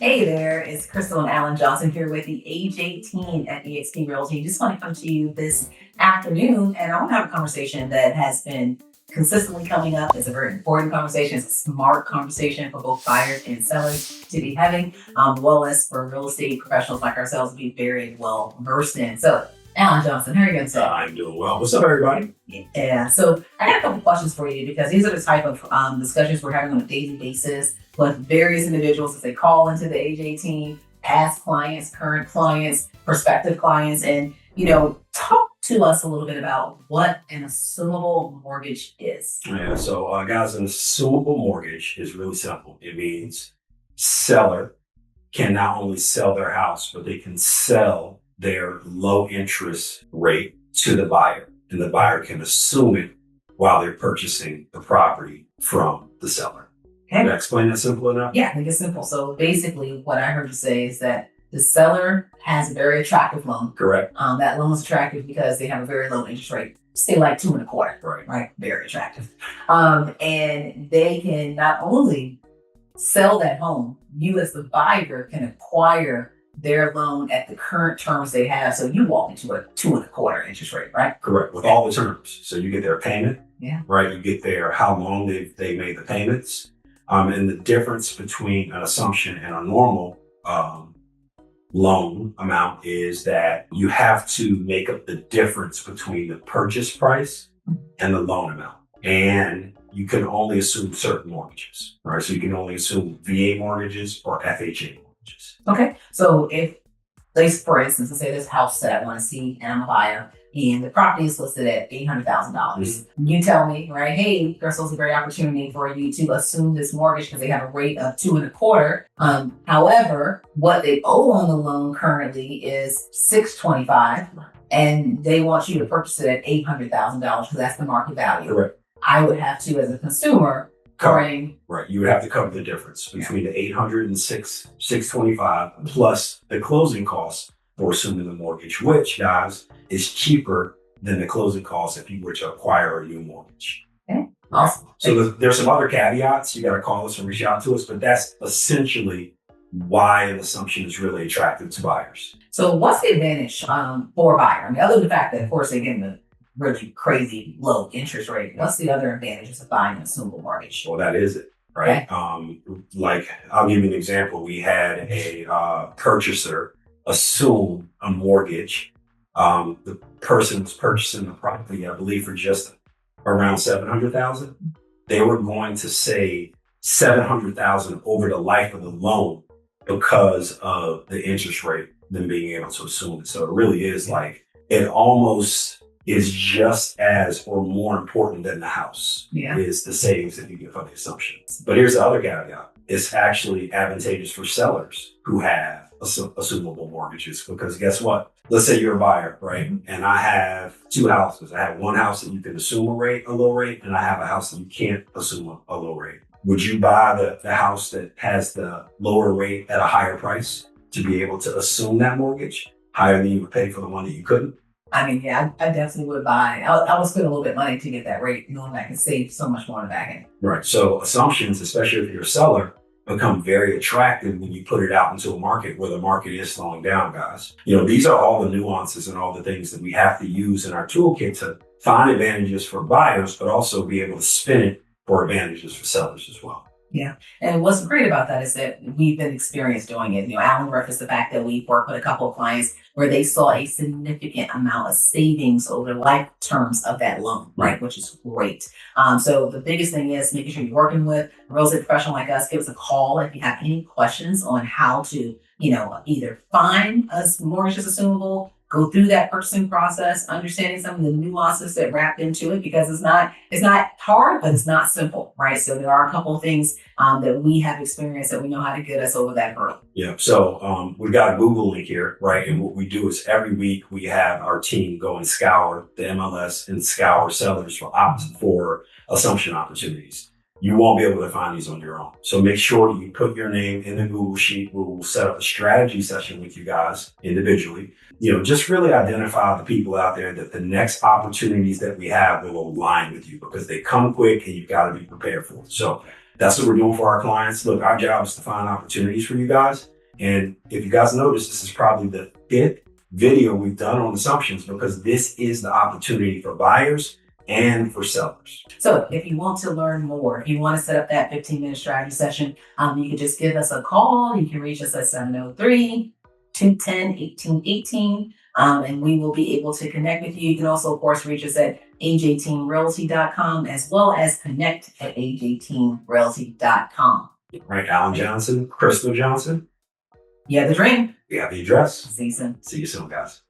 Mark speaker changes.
Speaker 1: Hey there, it's Crystal and Alan Johnson here with the Age 18 at eXp Realty. Just want to come to you this afternoon, and I want to have a conversation that has been consistently coming up. It's a very important conversation. It's a smart conversation for both buyers and sellers to be having, as well as for real estate professionals like ourselves to be very well versed in. So, Alan Johnson, how are you doing today?
Speaker 2: I'm doing well. What's up, everybody?
Speaker 1: Yeah, so I got a couple questions for you because these are the type of discussions we're having on a daily basis with various individuals as they call into the Age 18, past clients, current clients, prospective clients, and, talk to us a little bit about what an assumable mortgage is.
Speaker 2: Yeah, so guys, an assumable mortgage is really simple. It means seller can not only sell their house, but they can sell their low interest rate to the buyer, and the buyer can assume it while they're purchasing the property from the seller.
Speaker 1: Okay.
Speaker 2: Did I explain that simple enough?
Speaker 1: Yeah, I think it's simple. So basically what I heard you say is that the seller has a very attractive loan.
Speaker 2: Correct.
Speaker 1: That loan is attractive because they have a very low interest rate, say like 2.25%.
Speaker 2: Right.
Speaker 1: Very attractive. And they can not only sell that home, you as the buyer can acquire their loan at the current terms they have. So you walk into a 2.25% interest rate, right?
Speaker 2: Correct. With all the terms. So you get their payment.
Speaker 1: Yeah.
Speaker 2: Right. You get their how long they made the payments. And the difference between an assumption and a normal loan amount is that you have to make up the difference between the purchase price and the loan amount. And you can only assume certain mortgages, right? So you can only assume VA mortgages or FHA mortgages.
Speaker 1: Okay. So if, for instance, let's say this house that I want to see and I'm a buyer, and the property is listed at $800,000. Mm-hmm. You tell me, right? Hey, Crystal, it's a great opportunity for you to assume this mortgage because they have a rate of 2.25%. However, what they owe on the loan currently is $625, and they want you to purchase it at $800,000 because that's the market value.
Speaker 2: Correct.
Speaker 1: I would have to, as a consumer,
Speaker 2: right. You would have to cover the difference between the 800 and 625 plus the closing costs for assuming the mortgage, which, guys, is cheaper than the closing costs if you were to acquire a new mortgage.
Speaker 1: Okay. Awesome.
Speaker 2: So there's some other caveats. You got to call us and reach out to us, but that's essentially why an assumption is really attractive to buyers.
Speaker 1: So what's the advantage for a buyer? I mean, other than the fact that, of course, they're getting a really crazy low interest rate, what's the other advantages of buying an assumable mortgage?
Speaker 2: Well, that is it. Right.
Speaker 1: Okay.
Speaker 2: Like, I'll give you an example. We had a purchaser assume a mortgage. The person was purchasing the property, I believe, for just around $700,000. They were going to save $700,000 over the life of the loan because of the interest rate, them being able to assume it. So it really is like, it almost is just as or more important than the house is the savings that you get from the assumptions. But here's the other caveat. It's actually advantageous for sellers who have assumable mortgages, because guess what? Let's say you're a buyer, right? And I have two houses. I have one house that you can assume a low rate, and I have a house that you can't assume a low rate. Would you buy the house that has the lower rate at a higher price to be able to assume that mortgage higher than you would pay for the one that you couldn't?
Speaker 1: I mean, yeah, I definitely would buy. I would spend a little bit of money to get that rate, knowing I can save so much more on the back end.
Speaker 2: Right. So assumptions, especially if you're a seller, become very attractive when you put it out into a market where the market is slowing down, guys. These are all the nuances and all the things that we have to use in our toolkit to find advantages for buyers, but also be able to spin it for advantages for sellers as well.
Speaker 1: Yeah. And what's great about that is that we've been experienced doing it. Alan referenced the fact that we've worked with a couple of clients where they saw a significant amount of savings over the life terms of that loan, right? Which is great. So the biggest thing is making sure you're working with a real estate professional like us. Give us a call if you have any questions on how to, either find a mortgage that's assumable, go through that purchasing process, understanding some of the nuances that wrapped into it, because it's not hard, but it's not simple, right? So there are a couple of things that we have experienced that we know how to get us over that hurdle.
Speaker 2: Yeah. So we've got a Google link here, right? And what we do is every week we have our team go and scour the MLS and scour sellers for assumption opportunities. You won't be able to find these on your own. So make sure you put your name in the Google sheet. We'll set up a strategy session with you guys individually. Just really identify the people out there that the next opportunities that we have will align with you, because they come quick and you've got to be prepared for it. So that's what we're doing for our clients. Look, our job is to find opportunities for you guys. And if you guys notice, this is probably the 5th video we've done on assumptions, because this is the opportunity for buyers and for sellers.
Speaker 1: So if you want to learn more, if you want to set up that 15-minute strategy session, you can just give us a call. You can reach us at 703-210-1818. And we will be able to connect with you. You can also, of course, reach us at age18realty.com, as well as connect@age18realty.com.
Speaker 2: Right, Alan Johnson, Crystal Johnson.
Speaker 1: You have the dream.
Speaker 2: We have the address.
Speaker 1: See you soon.
Speaker 2: See you soon, guys.